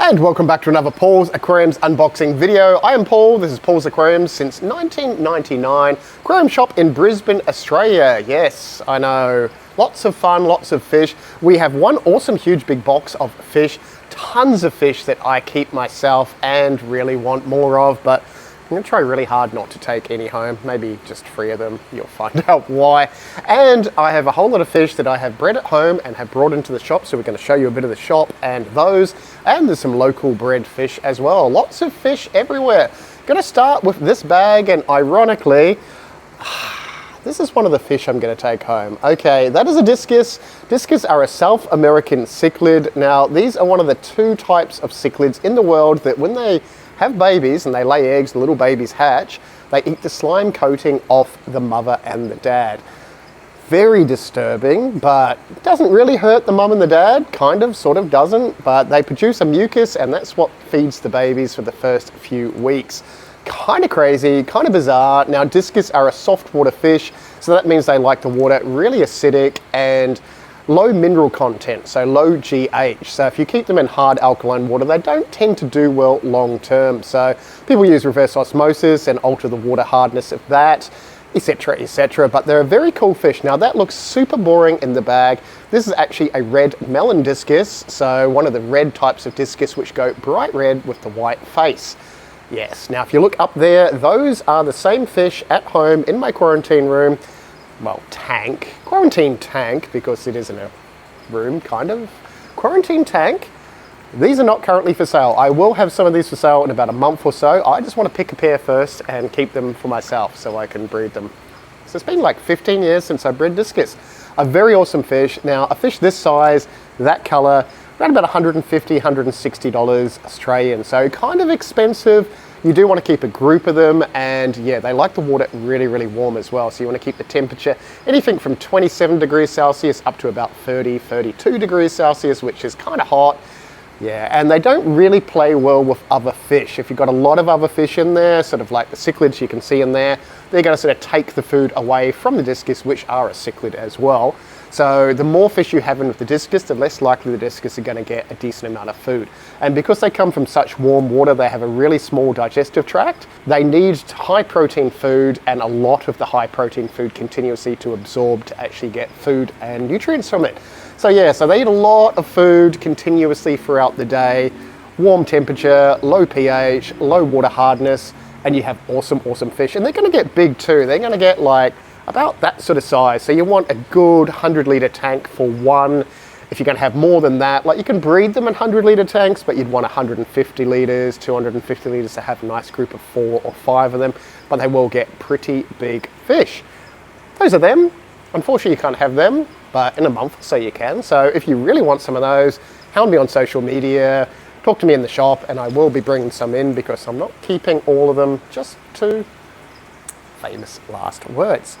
And welcome back to another Paul's Aquariums unboxing video. I am Paul, this is Paul's Aquariums since 1999. Aquarium shop in Brisbane, Australia. Yes, I know. Lots of fun, lots of fish. We have one awesome huge big box of fish, tons of fish that I keep myself and really want more of, but I'm going to try really hard not to take any home, maybe just 3 of them, you'll find out why. And I have a whole lot of fish that I have bred at home and have brought into the shop, so we're going to show you a bit of the shop and those, and there's some local bred fish as well. Lots of fish everywhere. Going to start with this bag, and ironically, this is one of the fish I'm going to take home. Okay, that is a Discus. Discus are a South American cichlid. Now, these are one of the 2 types of cichlids in the world that when they have babies and they lay eggs, the little babies hatch, they eat the slime coating off the mother and the dad. Very disturbing, but it doesn't really hurt the mum and the dad, kind of, sort of doesn't, but they produce a mucus and that's what feeds the babies for the first few weeks. Kind of crazy, kind of bizarre. Now, Discus are a soft water fish, so that means they like the water really acidic and low mineral content, so low GH. So if you keep them in hard alkaline water, they don't tend to do well long term. So people use reverse osmosis and alter the water hardness of that, etc, etc. But they're a very cool fish. Now that looks super boring in the bag. This is actually a red melon discus, so one of the red types of discus which go bright red with the white face. Yes, now if you look up there, those are the same fish at home in my quarantine room. Well, quarantine tank, because it isn't a room, kind of. Quarantine tank. These are not currently for sale. I will have some of these for sale in about a month or so. I just want to pick a pair first and keep them for myself so I can breed them. So it's been like 15 years since I bred Discus. A very awesome fish. Now, a fish this size, that color, around about $150, $160 Australian. So kind of expensive. You do want to keep a group of them, and yeah, they like the water really, really warm as well. So you want to keep the temperature anything from 27 degrees Celsius up to about 30, 32 degrees Celsius, which is kind of hot. Yeah, and they don't really play well with other fish. If you've got a lot of other fish in there, sort of like the cichlids you can see in there, they're going to sort of take the food away from the Discus, which are a cichlid as well. So the more fish you have in with the Discus, the less likely the Discus are going to get a decent amount of food. And because they come from such warm water, they have a really small digestive tract. They need high protein food and a lot of the high protein food continuously to absorb to actually get food and nutrients from it. So yeah, so they eat a lot of food continuously throughout the day, warm temperature, low pH, low water hardness, and you have awesome, awesome fish. And they're going to get big too. They're going to get like about that sort of size. So you want a good 100-litre tank for one. If you're going to have more than that, like you can breed them in 100-litre tanks, but you'd want 150 litres, 250 litres to have a nice group of 4 or 5 of them, but they will get pretty big fish. Those are them. Unfortunately, you can't have them, but in a month or so you can. So if you really want some of those, hound me on social media, talk to me in the shop, and I will be bringing some in because I'm not keeping all of them, just 2 famous last words.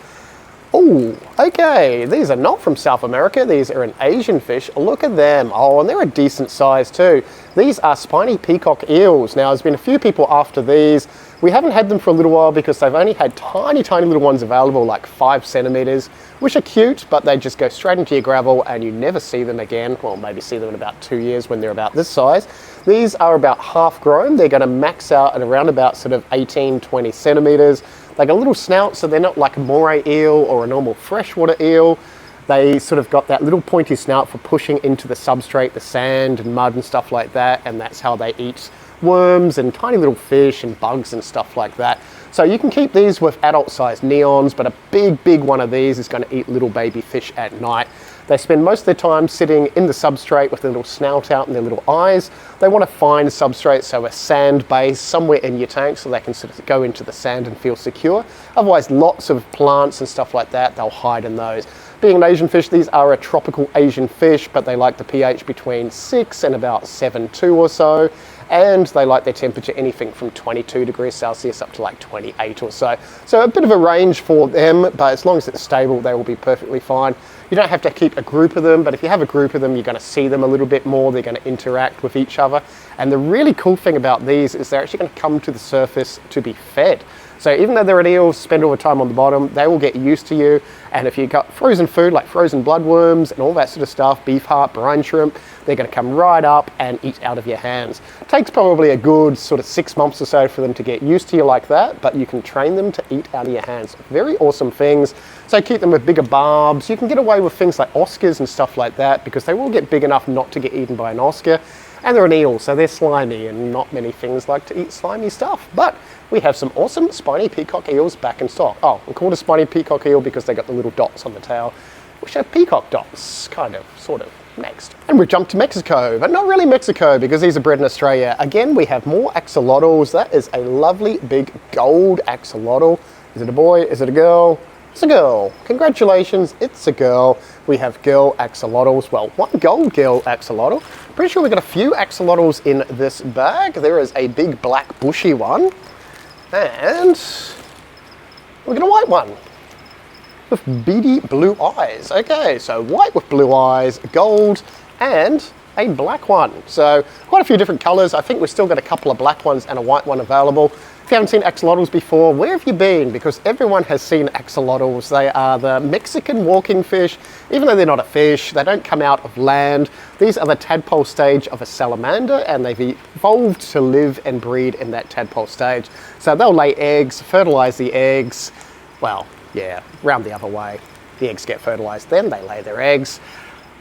Oh, okay, these are not from South America, these are an Asian fish. Look at them. Oh, and they're a decent size too. These are spiny peacock eels. Now, there's been a few people after these. We haven't had them for a little while because they've only had tiny, tiny little ones available, like 5 centimeters, which are cute, but they just go straight into your gravel and you never see them again. Well, maybe see them in about 2 years when they're about this size. These are about half grown. They're going to max out at around about sort of 18, 20 centimeters. They got a little snout, so they're not like a moray eel or a normal freshwater eel. They sort of got that little pointy snout for pushing into the substrate, the sand and mud and stuff like that, and that's how they eat worms and tiny little fish and bugs and stuff like that. So you can keep these with adult-sized neons, but a big, big one of these is going to eat little baby fish at night. They spend most of their time sitting in the substrate with their little snout out and their little eyes. They want to find a substrate, so a sand base somewhere in your tank so they can sort of go into the sand and feel secure. Otherwise, lots of plants and stuff like that, they'll hide in those. Being an Asian fish, these are a tropical Asian fish, but they like the pH between 6 and about 7.2 or so. And they like their temperature anything from 22 degrees Celsius up to like 28 or so. So a bit of a range for them, but as long as it's stable, they will be perfectly fine. You don't have to keep a group of them, but if you have a group of them, you're going to see them a little bit more. They're going to interact with each other. And the really cool thing about these is they're actually going to come to the surface to be fed. So even though they're an eel, spend all the time on the bottom, they will get used to you. And if you've got frozen food like frozen bloodworms and all that sort of stuff, beef heart, brine shrimp, they're going to come right up and eat out of your hands. It takes probably a good sort of 6 months or so for them to get used to you like that, but you can train them to eat out of your hands. Very awesome things. So keep them with bigger barbs. You can get away with things like Oscars and stuff like that because they will get big enough not to get eaten by an Oscar. And they're an eel, so they're slimy, and not many things like to eat slimy stuff. But we have some awesome spiny peacock eels back in stock. Oh, I'm called a spiny peacock eel because they got the little dots on the tail, which are peacock dots, kind of, sort of. Next. And we've jumped to Mexico, but not really Mexico because these are bred in Australia. Again, we have more axolotls. That is a lovely big gold axolotl. Is it a boy? Is it a girl? It's a girl. Congratulations, it's a girl. We have girl axolotls. Well, one gold girl axolotl. Pretty sure we've got a few axolotls in this bag. There is a big black bushy one. And we've got a white one with beady blue eyes. Okay, so white with blue eyes, gold, and a black one. So quite a few different colors. I think we've still got a couple of black ones and a white one available. If you haven't seen axolotls before, where have you been? Because everyone has seen axolotls. They are the Mexican walking fish. Even though they're not a fish, they don't come out of land. These are the tadpole stage of a salamander, and they've evolved to live and breed in that tadpole stage. So they'll lay eggs, fertilize the eggs. Well, yeah, round the other way. The eggs get fertilized, then they lay their eggs.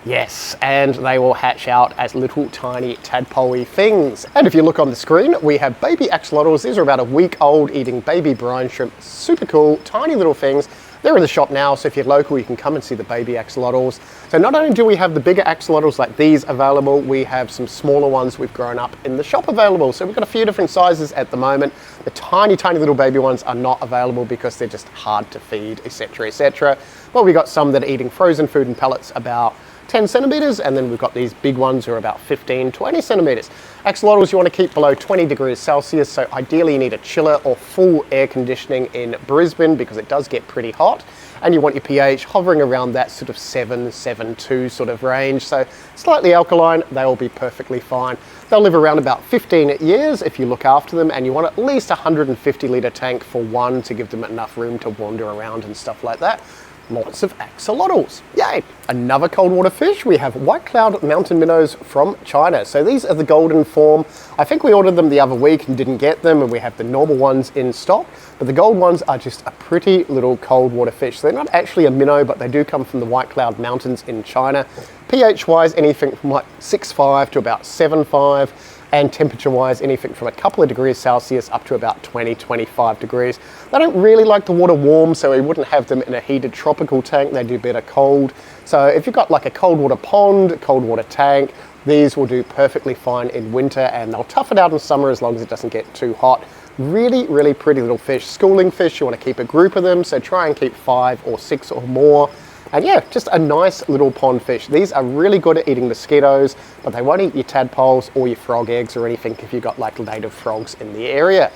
Yes, and they will hatch out as little tiny tadpole-y things. And if you look on the screen, we have baby axolotls. These are about a week old, eating baby brine shrimp. Super cool, tiny little things. They're in the shop now, so if you're local, you can come and see the baby axolotls. So not only do we have the bigger axolotls like these available, we have some smaller ones we've grown up in the shop available. So we've got a few different sizes at the moment. The tiny, tiny little baby ones are not available because they're just hard to feed, etc., etc. But we got some that are eating frozen food and pellets about 10 centimeters, and then we've got these big ones who are about 15, 20 centimeters. Axolotls you want to keep below 20 degrees Celsius, so ideally you need a chiller or full air conditioning in Brisbane because it does get pretty hot, and you want your pH hovering around that sort of 7.2 sort of range, so slightly alkaline, they'll be perfectly fine. They'll live around about 15 years if you look after them, and you want at least a 150 litre tank for one to give them enough room to wander around and stuff like that. Lots of axolotls. Yay! Another cold water fish, we have white cloud mountain minnows from China. So these are the golden form. I think we ordered them the other week and didn't get them, and we have the normal ones in stock. But the gold ones are just a pretty little cold water fish. So they're not actually a minnow, but they do come from the White Cloud Mountains in China. pH-wise, anything from like 6.5 to about 7.5. And temperature-wise, anything from a couple of degrees Celsius up to about 20, 25 degrees. They don't really like the water warm, so we wouldn't have them in a heated tropical tank. They do better cold. So if you've got like a cold water pond, cold water tank, these will do perfectly fine in winter, and they'll tough it out in summer as long as it doesn't get too hot. Really, really pretty little fish. Schooling fish, you want to keep a group of them, so try and keep 5 or 6 or more. And yeah, just a nice little pond fish. These are really good at eating mosquitoes, but they won't eat your tadpoles or your frog eggs or anything if you've got like native frogs in the area.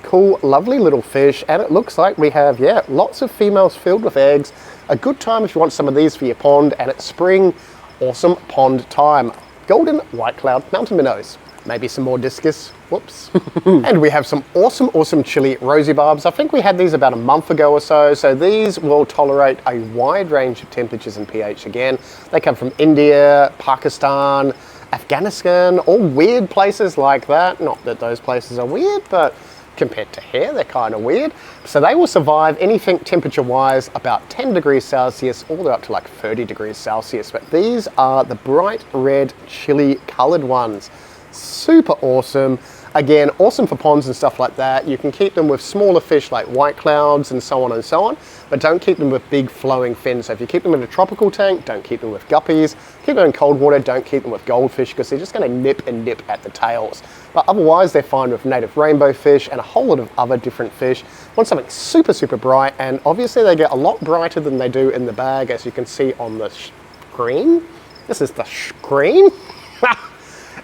Cool, lovely little fish, and it looks like we have, yeah, lots of females filled with eggs. A good time if you want some of these for your pond, and it's spring, awesome pond time. Golden white cloud mountain minnows. Maybe some more discus, whoops. And we have some awesome, awesome chili rosy barbs. I think we had these about a month ago or so. So these will tolerate a wide range of temperatures and pH again. They come from India, Pakistan, Afghanistan, all weird places like that. Not that those places are weird, but compared to here, they're kind of weird. So they will survive anything temperature-wise about 10 degrees Celsius all the way up to like 30 degrees Celsius. But these are the bright red chili colored ones. Super awesome. Again, awesome for ponds and stuff like that. You can keep them with smaller fish like white clouds and so on, but don't keep them with big flowing fins. So if you keep them in a tropical tank, don't keep them with guppies. Keep them in cold water, don't keep them with goldfish because they're just going to nip and nip at the tails. But otherwise, they're fine with native rainbow fish and a whole lot of other different fish. Want something super, super bright, and obviously they get a lot brighter than they do in the bag, as you can see on the screen. This is the screen.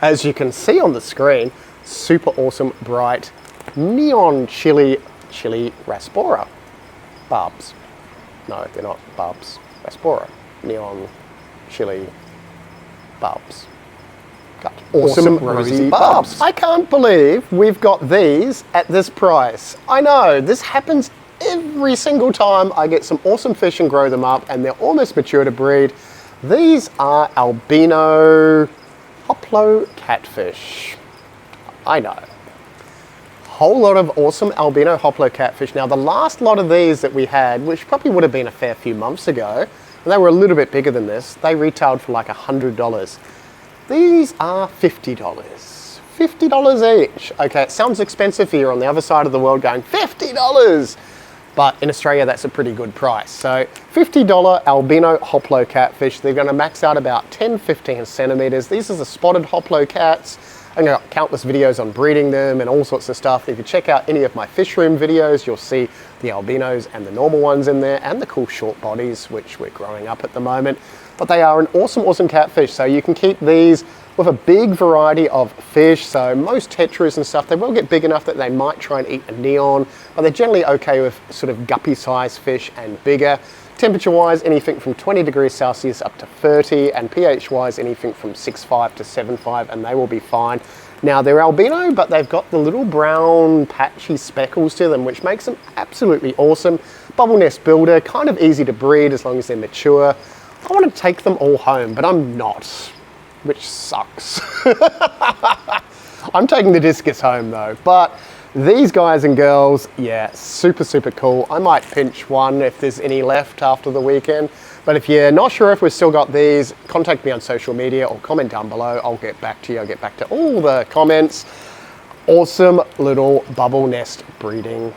As you can see on the screen, super awesome, bright, neon chili rasbora barbs. No, they're not barbs. Rasbora. Neon chili barbs. Got awesome rosy barbs. I can't believe we've got these at this price. I know, this happens every single time I get some awesome fish and grow them up, and they're almost mature to breed. These are albino hoplo catfish. I know. Whole lot of awesome albino hoplo catfish. Now the last lot of these that we had, which probably would have been a fair few months ago, and they were a little bit bigger than this, they retailed for like $100. These are $50. $50 each. Okay, it sounds expensive here on the other side of the world going, $50! But in Australia, that's a pretty good price. So $50 albino hoplo catfish. They're gonna max out about 10, 15 centimeters. These are the spotted hoplo cats. I've got countless videos on breeding them and all sorts of stuff. If you check out any of my fish room videos, you'll see the albinos and the normal ones in there and the cool short bodies, which we're growing up at the moment. But they are an awesome, awesome catfish. So you can keep these with a big variety of fish. So most tetras and stuff, they will get big enough that they might try and eat a neon, but they're generally okay with sort of guppy sized fish and bigger. Temperature wise, anything from 20 degrees Celsius up to 30, and pH wise, anything from 6.5 to 7.5, and they will be fine. Now they're albino, but they've got the little brown patchy speckles to them, which makes them absolutely awesome. Bubble nest builder, kind of easy to breed as long as they're mature. I want to take them all home, but I'm not, which sucks. I'm taking the Discus home though, but these guys and girls, yeah, super, super cool. I might pinch one if there's any left after the weekend, but if you're not sure if we've still got these, contact me on social media or comment down below. I'll get back to you. I'll get back to all the comments. Awesome little bubble nest building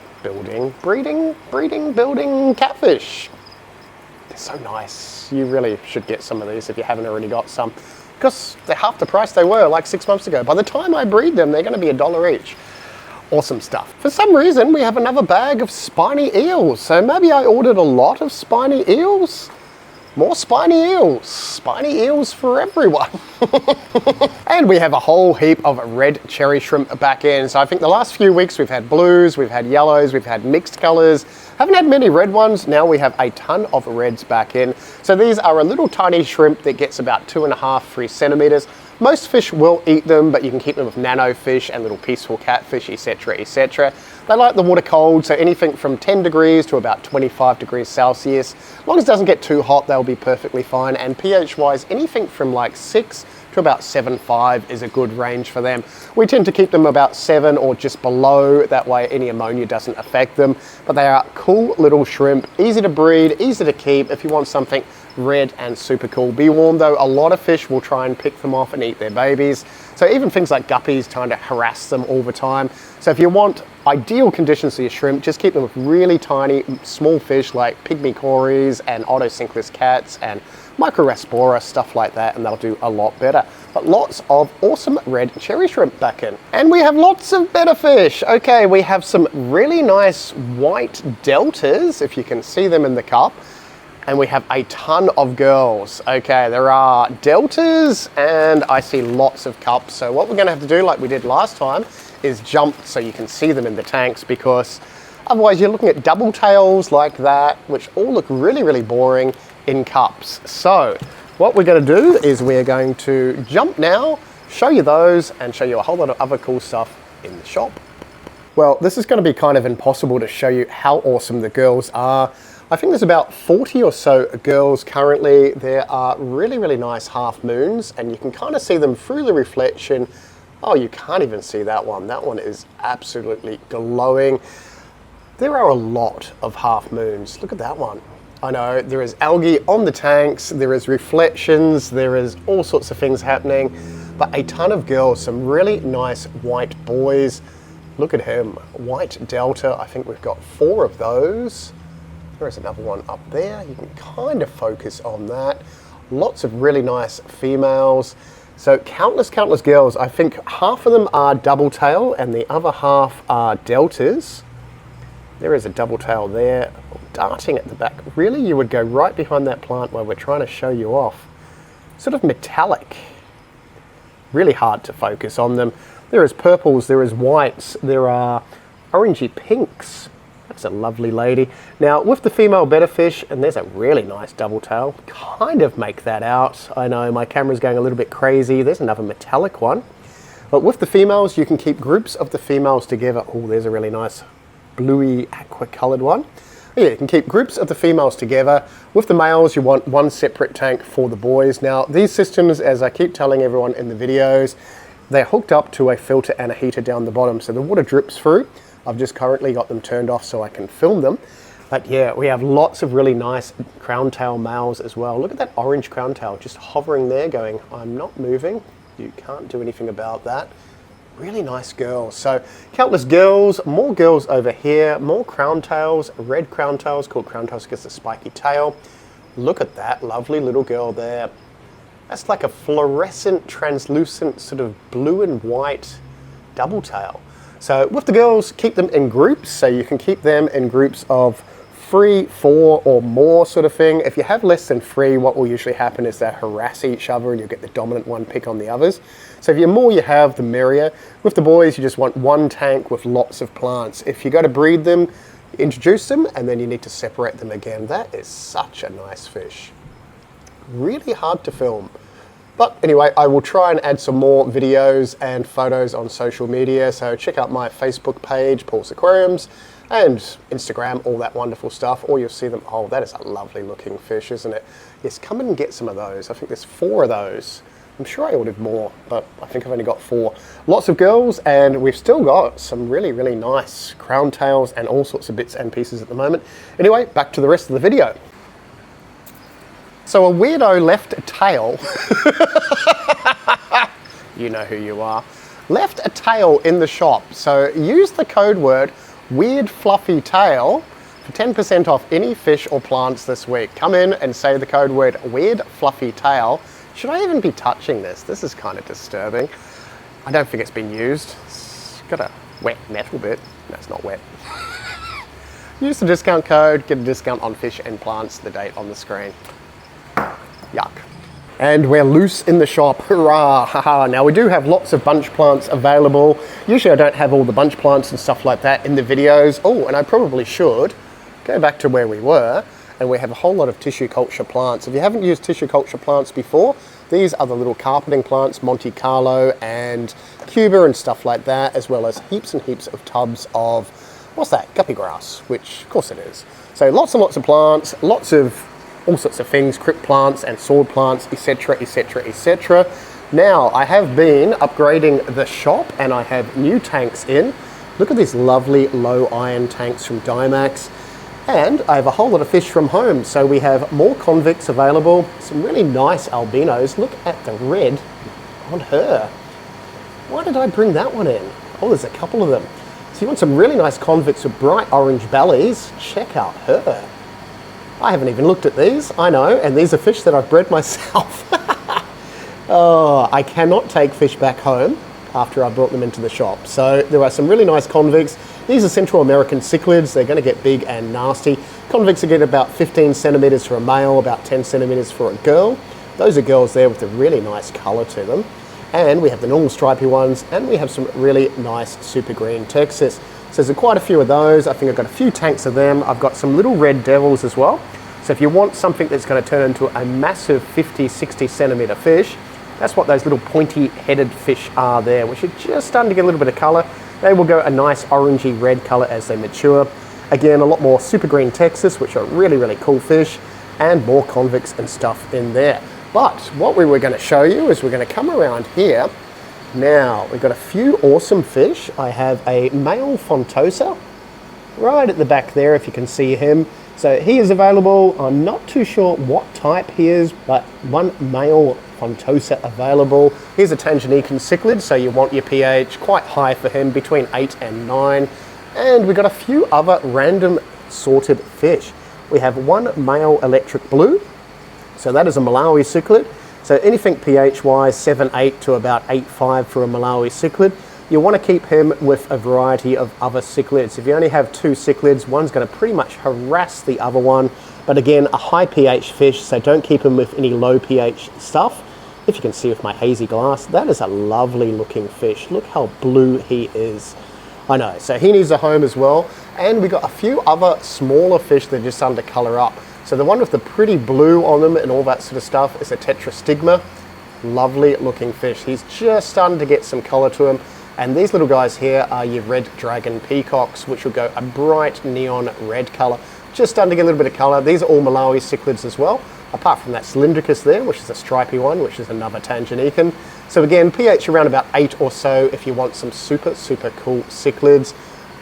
catfish. They're so nice. You really should get some of these if you haven't already got some, because they're half the price they were like 6 months ago. By the time I breed them, they're going to be $1 each. Awesome stuff. For some reason, we have another bag of spiny eels. So maybe I ordered a lot of spiny eels. More spiny eels. Spiny eels for everyone. And we have a whole heap of red cherry shrimp back in. So I think the last few weeks we've had blues, we've had yellows, we've had mixed colors. Haven't had many red ones. Now we have a ton of reds back in. So these are a little tiny shrimp that gets about 2.5, 3 centimeters. Most fish will eat them, but you can keep them with nano fish and little peaceful catfish, etc., etc. They like the water cold, so anything from 10 degrees to about 25 degrees Celsius. As long as it doesn't get too hot, they'll be perfectly fine. And pH-wise, anything from like 6 to about 7.5 is a good range for them. We tend to keep them about 7 or just below, that way any ammonia doesn't affect them. But they are cool little shrimp, easy to breed, easy to keep if you want something red and super cool. Be warned though, a lot of fish will try and pick them off and eat their babies. So even things like guppies trying to harass them all the time. So if you want ideal conditions for your shrimp, just keep them with really tiny, small fish like pygmy cories and otocinclus cats and micro rasbora, stuff like that, and they'll do a lot better. But lots of awesome red cherry shrimp back in. And we have lots of Betta fish. Okay, we have some really nice white deltas, if you can see them in the cup. And we have a ton of girls. Okay, there are deltas and I see lots of cups. So what we're gonna have to do, like we did last time, is jump so you can see them in the tanks, because otherwise you're looking at double tails like that, which all look really, really boring in cups. So what we're gonna do is we're going to jump now, show you those, and show you a whole lot of other cool stuff in the shop. Well, this is gonna be kind of impossible to show you how awesome the girls are. I think there's about 40 or so girls currently. There are really, really nice half moons, and you can kind of see them through the reflection. Oh, you can't even see that one. That one is absolutely glowing. There are a lot of half moons. Look at that one. I know, there is algae on the tanks, there is reflections, there is all sorts of things happening, but a ton of girls, some really nice white boys. Look at him, white delta. I think we've got 4 of those. There is another one up there. You can kind of focus on that. Lots of really nice females. So countless, countless girls. I think half of them are double tail and the other half are deltas. There is a double tail there, darting at the back. Really, you would go right behind that plant where we're trying to show you off. Sort of metallic. Really hard to focus on them. There is purples, there is whites, there are orangey pinks. That's a lovely lady. Now with the female betta fish, and there's a really nice double tail, kind of make that out. I know my camera's going a little bit crazy. There's another metallic one. But with the females, you can keep groups of the females together. Oh, there's a really nice bluey aqua colored one. Yeah, you can keep groups of the females together. With the males, you want one separate tank for the boys. Now, these systems, as I keep telling everyone in the videos, they're hooked up to a filter and a heater down the bottom, so the water drips through. I've just currently got them turned off so I can film them. But yeah, we have lots of really nice crown tail males as well. Look at that orange crown tail just hovering there going, I'm not moving. You can't do anything about that. Really nice girls. So countless girls, more girls over here, more crown tails, red crown tails called crown tails because of the spiky tail. Look at that lovely little girl there. That's like a fluorescent, translucent sort of blue and white double tail. So with the girls, keep them in groups. So you can keep them in groups of 3, 4 or more sort of thing. If you have less than 3, what will usually happen is they harass each other and you'll get the dominant one pick on the others. So if the more you have, the merrier. With the boys, you just want one tank with lots of plants. If you go to breed them, introduce them and then you need to separate them again. That is such a nice fish. Really hard to film. But anyway, I will try and add some more videos and photos on social media. So check out my Facebook page, Paul's Aquariums, and Instagram, all that wonderful stuff, or you'll see them. Oh, that is a lovely looking fish, isn't it? Yes, come and get some of those. I think there's 4 of those. I'm sure I ordered more, but I think I've only got 4. Lots of girls, and we've still got some really, really nice crown tails and all sorts of bits and pieces at the moment. Anyway, back to the rest of the video. So a weirdo left a tail, you know who you are, left a tail in the shop. So use the code word weird fluffy tail for 10% off any fish or plants this week. Come in and say the code word weird fluffy tail. Should I even be touching this? This is kind of disturbing. I don't think it's been used. It's got a wet metal bit. No, it's not wet. Use the discount code, get a discount on fish and plants, the date on the screen. Yuck. And we're loose in the shop, hurrah, haha. Now we do have lots of bunch plants available. Usually I don't have all the bunch plants and stuff like that in the videos. Oh, and I probably should go back to where we were, and we have a whole lot of tissue culture plants. If you haven't used tissue culture plants before, these are the little carpeting plants, Monte Carlo and Cuba and stuff like that, as well as heaps and heaps of tubs of, what's that, guppy grass, which of course it is. So lots and lots of plants, lots of all sorts of things, crypt plants and sword plants, etc, etc, etc. Now I have been upgrading the shop and I have new tanks in. Look at these lovely low iron tanks from Dimax, and I have a whole lot of fish from home. So we have more convicts available, some really nice albinos. Look at the red on her. Why did I bring that one in? Oh, there's a couple of them. So you want some really nice convicts with bright orange bellies, check out her. I haven't even looked at these, I know, and these are fish that I've bred myself. Oh, I cannot take fish back home after I brought them into the shop. So there are some really nice convicts. These are Central American cichlids. They're going to get big and nasty. Convicts are get about 15 centimeters for a male, about 10 centimeters for a girl. Those are girls there with a really nice color to them. And we have the normal stripy ones, and we have some really nice super green Texas. So there's quite a few of those. I think I've got a few tanks of them. I've got some little red devils as well. So if you want something that's going to turn into a massive 50, 60 centimeter fish, that's what those little pointy headed fish are there, which are just starting to get a little bit of color. They will go a nice orangey red color as they mature. Again, a lot more super green Texas, which are really, really cool fish, and more convicts and stuff in there. But what we were going to show you is we're going to come around here. Now, we've got a few awesome fish. I have a male Fontosa right at the back there, if you can see him. So he is available. I'm not too sure what type he is, but one male Fontosa available. Here's a Tanganykan cichlid, so you want your pH quite high for him, between 8 and 9. And we've got a few other random sorted fish. We have one male electric blue. So that is a Malawi cichlid. So anything pH-wise, 7.8 to about 8.5 for a Malawi cichlid. You want to keep him with a variety of other cichlids. If you only have 2 cichlids, one's going to pretty much harass the other one. But again, a high pH fish, so don't keep him with any low pH stuff. If you can see with my hazy glass, that is a lovely looking fish. Look how blue he is. I know, so he needs a home as well. And we got a few other smaller fish that are just starting to colour up. So the one with the pretty blue on them and all that sort of stuff is a tetrastigma. Lovely looking fish. He's just starting to get some colour to him. And these little guys here are your red dragon peacocks, which will go a bright neon red colour. Just starting to get a little bit of colour. These are all Malawi cichlids as well, apart from that cylindricus there, which is a stripy one, which is another Tanganyikan. So again, pH around about 8 or so if you want some super, super cool cichlids.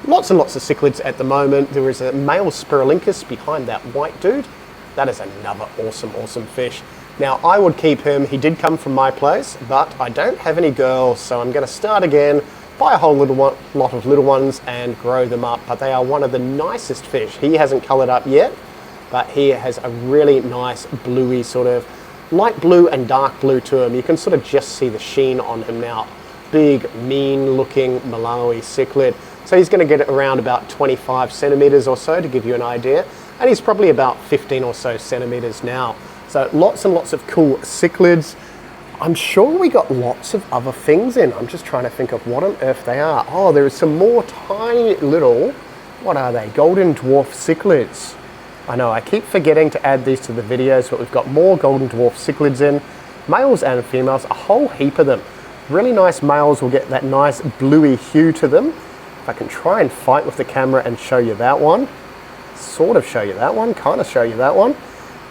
Lots and lots of cichlids at the moment. There is a male Spiralincus behind that white dude. That is another awesome, awesome fish. Now, I would keep him. He did come from my place, but I don't have any girls, so I'm going to start again, buy a whole lot of little ones and grow them up. But they are one of the nicest fish. He hasn't coloured up yet, but he has a really nice bluey sort of light blue and dark blue to him. You can sort of just see the sheen on him now. Big, mean looking Malawi cichlid. So he's going to get around about 25 centimetres or so to give you an idea. And he's probably about 15 or so centimetres now. So lots and lots of cool cichlids. I'm sure we got lots of other things in. I'm just trying to think of what on earth they are. Oh, there is some more tiny little, what are they? Golden dwarf cichlids. I know, I keep forgetting to add these to the videos, but we've got more golden dwarf cichlids in. Males and females, a whole heap of them. Really nice males will get that nice bluey hue to them. If I can try and fight with the camera and show you that one. Sort of show you that one, kind of show you that one.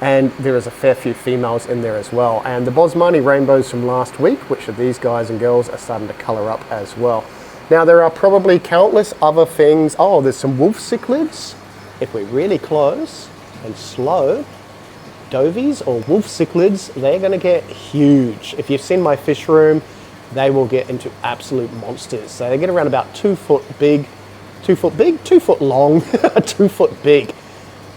And there is a fair few females in there as well. And the Bosmani rainbows from last week, which are these guys and girls, are starting to colour up as well. Now there are probably countless other things. Oh, there's some wolf cichlids. If we're really close and slow, dovies or wolf cichlids, they're going to get huge. If you've seen my fish room, they will get into absolute monsters. So they get around about 2 foot big, 2 foot big, 2 foot long, 2 foot big.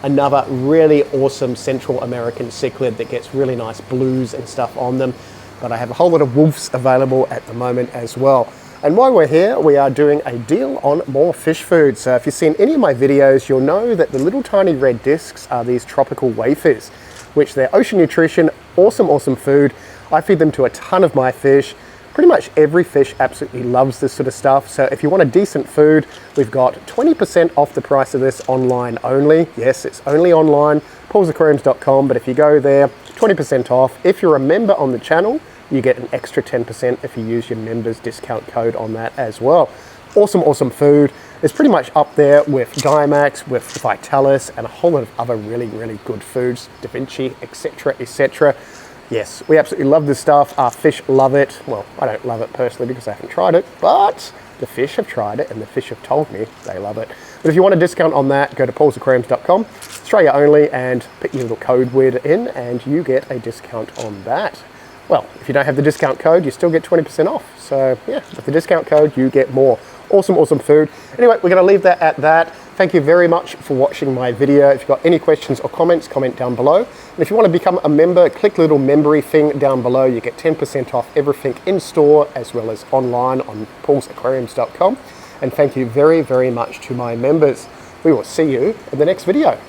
Another really awesome Central American cichlid that gets really nice blues and stuff on them. But I have a whole lot of wolves available at the moment as well. And while we're here, we are doing a deal on more fish food. So if you've seen any of my videos, you'll know that the little tiny red discs are these tropical wafers, which they're ocean nutrition, awesome, awesome food. I feed them to a ton of my fish. Pretty much every fish absolutely loves this sort of stuff. So if you want a decent food, we've got 20% off the price of this online only. Yes, it's only online, paulsaquariums.com, but if you go there, 20% off. If you're a member on the channel, you get an extra 10% if you use your members discount code on that as well. Awesome, awesome food. It's pretty much up there with Daimax, with Vitalis, and a whole lot of other really, really good foods, Da Vinci, etc., etc. Yes, we absolutely love this stuff. Our fish love it. Well, I don't love it personally because I haven't tried it, but the fish have tried it and the fish have told me they love it. But if you want a discount on that, go to paulsaquariums.com, Australia only, and put your little code word in and you get a discount on that. Well, if you don't have the discount code, you still get 20% off. So yeah, with the discount code, you get more. Awesome, awesome food. Anyway, we're gonna leave that at that. Thank you very much for watching my video. If you've got any questions or comments, comment down below. And if you want to become a member, click the little membery thing down below. You get 10% off everything in store as well as online on paulsaquariums.com. And thank you very, very much to my members. We will see you in the next video.